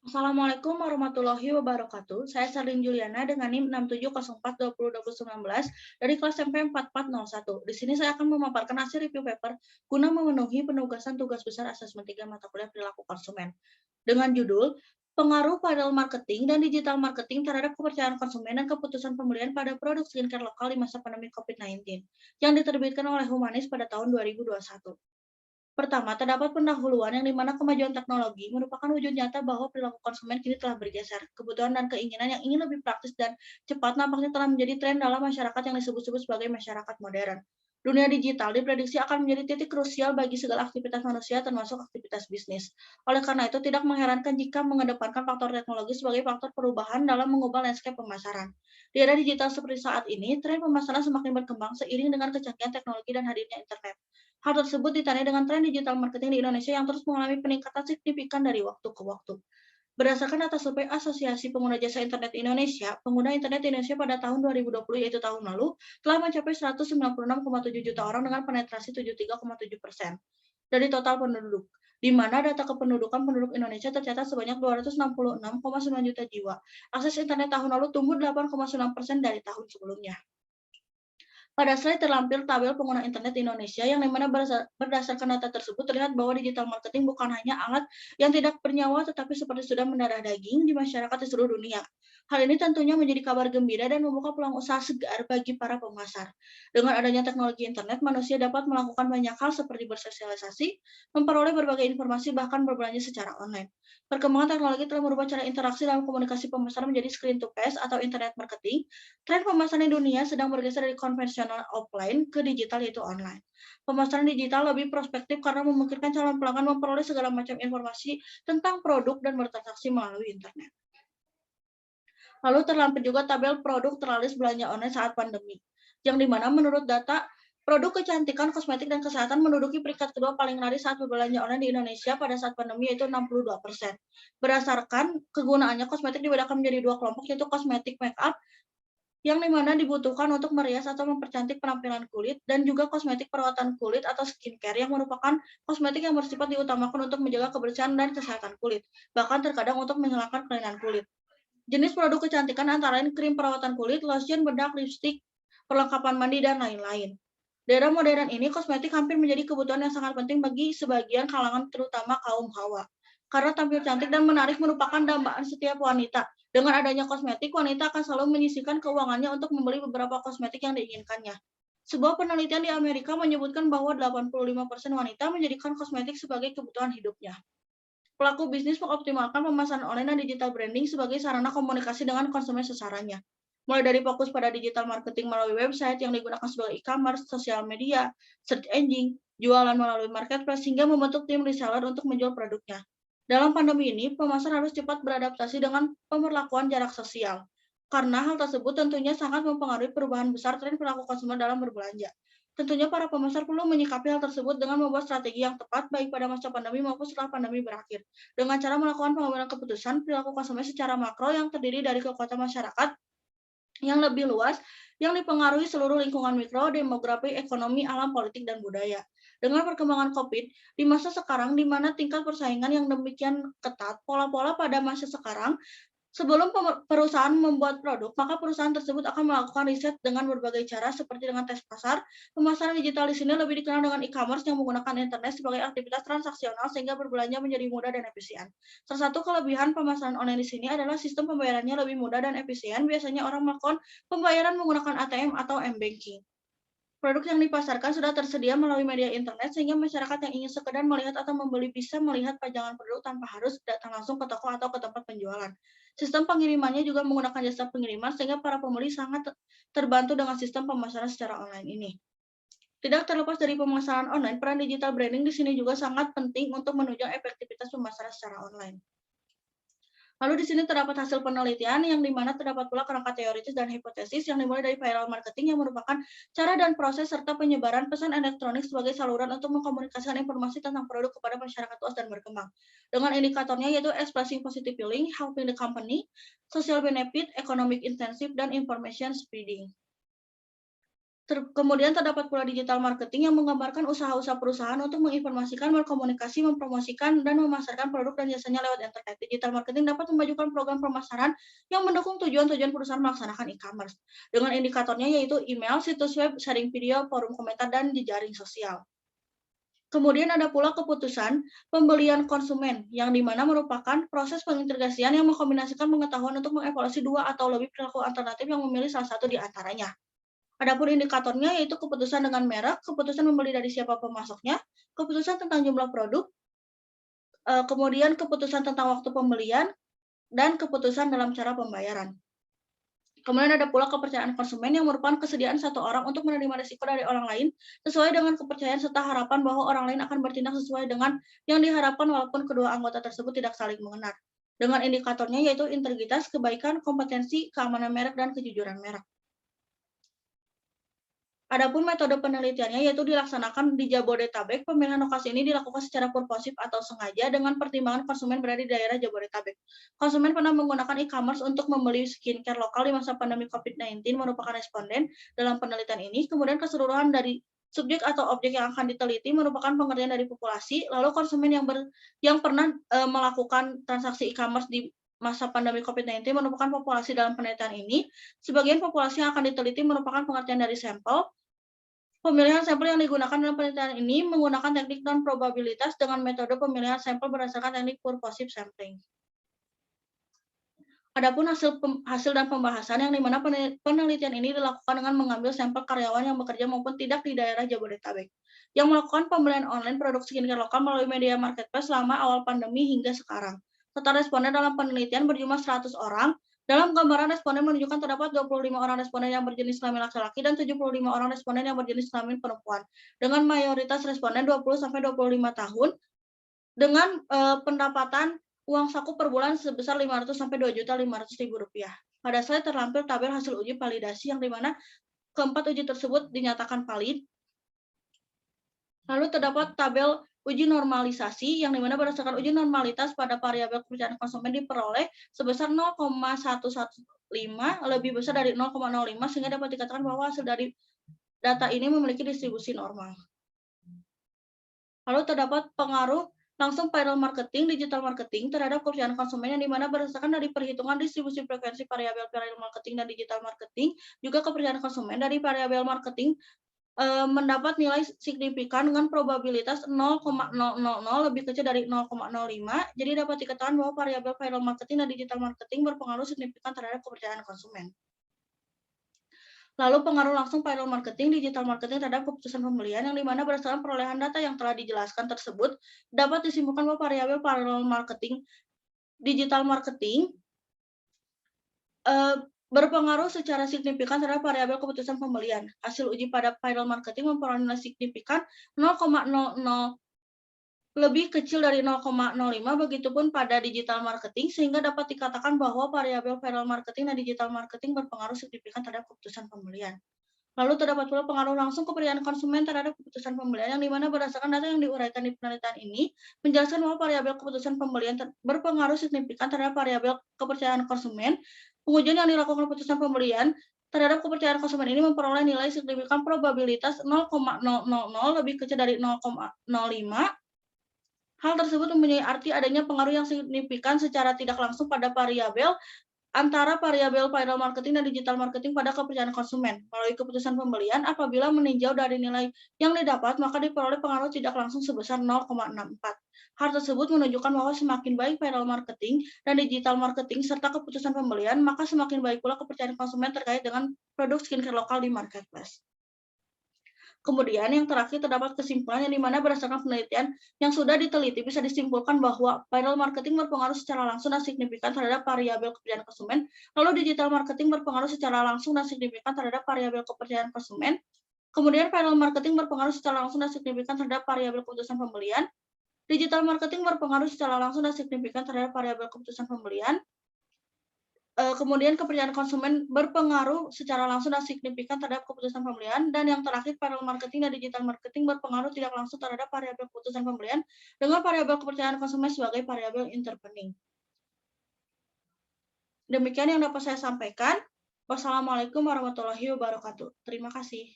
Assalamualaikum warahmatullahi wabarakatuh. Saya Sarlin Juliana dengan NIM 6704202019 dari kelas SMP 4401. Di sini saya akan memaparkan hasil review paper guna memenuhi penugasan tugas besar asesmen 3 mata kuliah perilaku konsumen. Dengan judul Pengaruh Padel Marketing dan Digital Marketing terhadap kepercayaan konsumen dan keputusan pembelian pada produk skincare lokal di masa pandemi COVID-19 yang diterbitkan oleh Humanis pada tahun 2021. Pertama, terdapat pendahuluan yang dimana kemajuan teknologi merupakan wujud nyata bahwa perilaku konsumen kini telah bergeser. Kebutuhan dan keinginan yang ingin lebih praktis dan cepat nampaknya telah menjadi tren dalam masyarakat yang disebut-sebut sebagai masyarakat modern. Dunia digital diprediksi akan menjadi titik krusial bagi segala aktivitas manusia termasuk aktivitas bisnis. Oleh karena itu, tidak mengherankan jika mengedepankan faktor teknologi sebagai faktor perubahan dalam mengubah landscape pemasaran. Di era digital seperti saat ini, tren pemasaran semakin berkembang seiring dengan kecanggihan teknologi dan hadirnya internet. Hal tersebut ditandai dengan tren digital marketing di Indonesia yang terus mengalami peningkatan signifikan dari waktu ke waktu. Berdasarkan data survei Asosiasi Pengguna Jasa Internet Indonesia, pengguna internet di Indonesia pada tahun 2020 yaitu tahun lalu telah mencapai 196,7 juta orang dengan penetrasi 73,7% dari total penduduk, di mana data kependudukan penduduk Indonesia tercatat sebanyak 266,9 juta jiwa. Akses internet tahun lalu tumbuh 8,9% dari tahun sebelumnya. Pada slide terlampir tabel pengguna internet di Indonesia yang dimana berdasarkan data tersebut terlihat bahwa digital marketing bukan hanya alat yang tidak bernyawa tetapi seperti sudah mendarah daging di masyarakat di seluruh dunia. Hal ini tentunya menjadi kabar gembira dan membuka peluang usaha segar bagi para pemasar. Dengan adanya teknologi internet, manusia dapat melakukan banyak hal seperti bersosialisasi, memperoleh berbagai informasi, bahkan berbelanja secara online. Perkembangan teknologi telah merubah cara interaksi dalam komunikasi pemasaran menjadi screen to face atau internet marketing. Tren pemasaran di dunia sedang bergeser dari konvensional offline ke digital yaitu online. Pemasaran digital lebih prospektif karena memungkinkan calon pelanggan memperoleh segala macam informasi tentang produk dan bertransaksi melalui internet. Lalu terlampir juga tabel produk terlaris belanja online saat pandemi, yang dimana menurut data produk kecantikan, kosmetik, dan kesehatan menduduki peringkat kedua paling laris saat berbelanja online di Indonesia pada saat pandemi yaitu 62%. Berdasarkan kegunaannya, kosmetik dibedakan menjadi dua kelompok yaitu kosmetik make up yang dimana dibutuhkan untuk merias atau mempercantik penampilan kulit dan juga kosmetik perawatan kulit atau skincare yang merupakan kosmetik yang bersifat diutamakan untuk menjaga kebersihan dan kesehatan kulit, bahkan terkadang untuk menghilangkan kelainan kulit. Jenis produk kecantikan antara lain krim perawatan kulit, lotion, bedak, lipstik, perlengkapan mandi, dan lain-lain. Di era modern ini, kosmetik hampir menjadi kebutuhan yang sangat penting bagi sebagian kalangan terutama kaum hawa. Karena tampil cantik dan menarik merupakan dambaan setiap wanita. Dengan adanya kosmetik, wanita akan selalu menyisihkan keuangannya untuk membeli beberapa kosmetik yang diinginkannya. Sebuah penelitian di Amerika menyebutkan bahwa 85% wanita menjadikan kosmetik sebagai kebutuhan hidupnya. Pelaku bisnis mengoptimalkan pemasaran online dan digital branding sebagai sarana komunikasi dengan konsumen sasarannya. Mulai dari fokus pada digital marketing melalui website yang digunakan sebagai e-commerce, sosial media, search engine, jualan melalui marketplace, hingga membentuk tim reseller untuk menjual produknya. Dalam pandemi ini, pemasar harus cepat beradaptasi dengan pemberlakuan jarak sosial. Karena hal tersebut tentunya sangat mempengaruhi perubahan besar tren perilaku konsumen dalam berbelanja. Tentunya para pemasar perlu menyikapi hal tersebut dengan membuat strategi yang tepat baik pada masa pandemi maupun setelah pandemi berakhir. Dengan cara melakukan pengambilan keputusan perilaku konsumen secara makro yang terdiri dari kekuatan masyarakat yang lebih luas yang dipengaruhi seluruh lingkungan mikro, demografi, ekonomi, alam, politik, dan budaya. Dengan perkembangan COVID, di masa sekarang di mana tingkat persaingan yang demikian ketat, pola-pola pada masa sekarang sebelum perusahaan membuat produk, maka perusahaan tersebut akan melakukan riset dengan berbagai cara seperti dengan tes pasar. Pemasaran digital di sini lebih dikenal dengan e-commerce yang menggunakan internet sebagai aktivitas transaksional sehingga berbelanja menjadi mudah dan efisien. Salah satu kelebihan pemasaran online di sini adalah sistem pembayarannya lebih mudah dan efisien. Biasanya orang melakukan pembayaran menggunakan ATM atau m-banking. Produk yang dipasarkan sudah tersedia melalui media internet sehingga masyarakat yang ingin sekedar melihat atau membeli bisa melihat pajangan produk tanpa harus datang langsung ke toko atau ke tempat penjualan. Sistem pengirimannya juga menggunakan jasa pengiriman sehingga para pembeli sangat terbantu dengan sistem pemasaran secara online ini. Tidak terlepas dari pemasaran online, peran digital branding di sini juga sangat penting untuk menunjang efektivitas pemasaran secara online. Lalu di sini terdapat hasil penelitian yang dimana terdapat pula kerangka teoritis dan hipotesis yang dimulai dari viral marketing yang merupakan cara dan proses serta penyebaran pesan elektronik sebagai saluran untuk mengkomunikasikan informasi tentang produk kepada masyarakat luas dan berkembang. Dengan indikatornya yaitu expressing positive feeling, helping the company, social benefit, economic incentive, dan information spreading. Kemudian terdapat pula digital marketing yang menggambarkan usaha-usaha perusahaan untuk menginformasikan, berkomunikasi, mempromosikan, dan memasarkan produk dan jasanya lewat internet. Digital marketing dapat memajukan program pemasaran yang mendukung tujuan-tujuan perusahaan melaksanakan e-commerce. Dengan indikatornya yaitu email, situs web, sharing video, forum komentar, dan jejaring sosial. Kemudian ada pula keputusan pembelian konsumen, yang dimana merupakan proses pengintegrasian yang mengkombinasikan pengetahuan untuk mengevaluasi dua atau lebih perilaku alternatif yang memilih salah satu di antaranya. Adapun indikatornya yaitu keputusan dengan merek, keputusan membeli dari siapa pemasoknya, keputusan tentang jumlah produk, kemudian keputusan tentang waktu pembelian, dan keputusan dalam cara pembayaran. Kemudian ada pula kepercayaan konsumen yang merupakan kesediaan satu orang untuk menerima risiko dari orang lain sesuai dengan kepercayaan serta harapan bahwa orang lain akan bertindak sesuai dengan yang diharapkan walaupun kedua anggota tersebut tidak saling mengenal. Dengan indikatornya yaitu integritas, kebaikan, kompetensi, keamanan merek, dan kejujuran merek. Adapun metode penelitiannya yaitu dilaksanakan di Jabodetabek. Pemilihan lokasi ini dilakukan secara purposif atau sengaja dengan pertimbangan konsumen berada di daerah Jabodetabek. Konsumen pernah menggunakan e-commerce untuk membeli skincare lokal di masa pandemi COVID-19 merupakan responden dalam penelitian ini. Kemudian keseluruhan dari subjek atau objek yang akan diteliti merupakan pengertian dari populasi. Lalu konsumen yang pernah melakukan transaksi e-commerce di masa pandemi COVID-19 merupakan populasi dalam penelitian ini. Sebagian populasi yang akan diteliti merupakan pengertian dari sampel. Pemilihan sampel yang digunakan dalam penelitian ini menggunakan teknik non-probabilitas dengan metode pemilihan sampel berdasarkan teknik purposive sampling. Adapun hasil dan pembahasan yang dimana penelitian ini dilakukan dengan mengambil sampel karyawan yang bekerja maupun tidak di daerah Jabodetabek, yang melakukan pembelian online produk skincare lokal melalui media marketplace selama awal pandemi hingga sekarang. Total responden dalam penelitian berjumlah 100 orang. Dalam gambaran responden menunjukkan terdapat 25 orang responden yang berjenis kelamin laki-laki dan 75 orang responden yang berjenis kelamin perempuan. Dengan mayoritas responden 20-25 tahun dengan pendapatan uang saku per bulan sebesar 500 sampai 2.500.000 rupiah. Pada slide terlampir tabel hasil uji validasi yang dimana keempat uji tersebut dinyatakan valid. Lalu terdapat tabel uji normalisasi yang dimana berdasarkan uji normalitas pada variabel kepercayaan konsumen diperoleh sebesar 0,115 lebih besar dari 0,05 sehingga dapat dikatakan bahwa hasil dari data ini memiliki distribusi normal. Lalu terdapat pengaruh langsung viral marketing, digital marketing terhadap kepercayaan konsumen yang dimana berdasarkan dari perhitungan distribusi frekuensi variabel viral marketing dan digital marketing, juga kepercayaan konsumen dari variabel marketing mendapat nilai signifikan dengan probabilitas 0,000 lebih kecil dari 0,05. Jadi dapat dikatakan bahwa variabel viral marketing dan digital marketing berpengaruh signifikan terhadap kepercayaan konsumen. Lalu pengaruh langsung viral marketing, digital marketing terhadap keputusan pembelian yang dimana berdasarkan perolehan data yang telah dijelaskan tersebut dapat disimpulkan bahwa variabel viral marketing, digital marketing berpengaruh secara signifikan terhadap variabel keputusan pembelian. Hasil uji pada viral marketing memperoleh nilai signifikan 0,00 lebih kecil dari 0,05, begitupun pada digital marketing, sehingga dapat dikatakan bahwa variabel viral marketing dan digital marketing berpengaruh signifikan terhadap keputusan pembelian. Lalu terdapat pula pengaruh langsung kepercayaan konsumen terhadap keputusan pembelian yang dimana berdasarkan data yang diuraikan di penelitian ini menjelaskan bahwa variabel keputusan pembelian berpengaruh signifikan terhadap variabel kepercayaan konsumen. Pengujian yang dilakukan keputusan pembelian terhadap kepercayaan konsumen ini memperoleh nilai signifikan probabilitas 0,000 lebih kecil dari 0,05. Hal tersebut mempunyai arti adanya pengaruh yang signifikan secara tidak langsung pada variabel antara variabel viral marketing dan digital marketing pada kepercayaan konsumen. Melalui keputusan pembelian, apabila meninjau dari nilai yang didapat, maka diperoleh pengaruh tidak langsung sebesar 0,64. Hal tersebut menunjukkan bahwa semakin baik viral marketing dan digital marketing serta keputusan pembelian, maka semakin baik pula kepercayaan konsumen terkait dengan produk skincare lokal di marketplace. Kemudian yang terakhir terdapat kesimpulan yang dimana berdasarkan penelitian yang sudah diteliti bisa disimpulkan bahwa viral marketing berpengaruh secara langsung dan signifikan terhadap variabel kepercayaan konsumen, lalu digital marketing berpengaruh secara langsung dan signifikan terhadap variabel kepercayaan konsumen, kemudian viral marketing berpengaruh secara langsung dan signifikan terhadap variabel keputusan pembelian, digital marketing berpengaruh secara langsung dan signifikan terhadap variabel keputusan pembelian, kemudian kepercayaan konsumen berpengaruh secara langsung dan signifikan terhadap keputusan pembelian, dan yang terakhir viral marketing dan digital marketing berpengaruh tidak langsung terhadap variabel keputusan pembelian dengan variabel kepercayaan konsumen sebagai variabel intervening. Demikian yang dapat saya sampaikan. Wassalamualaikum warahmatullahi wabarakatuh. Terima kasih.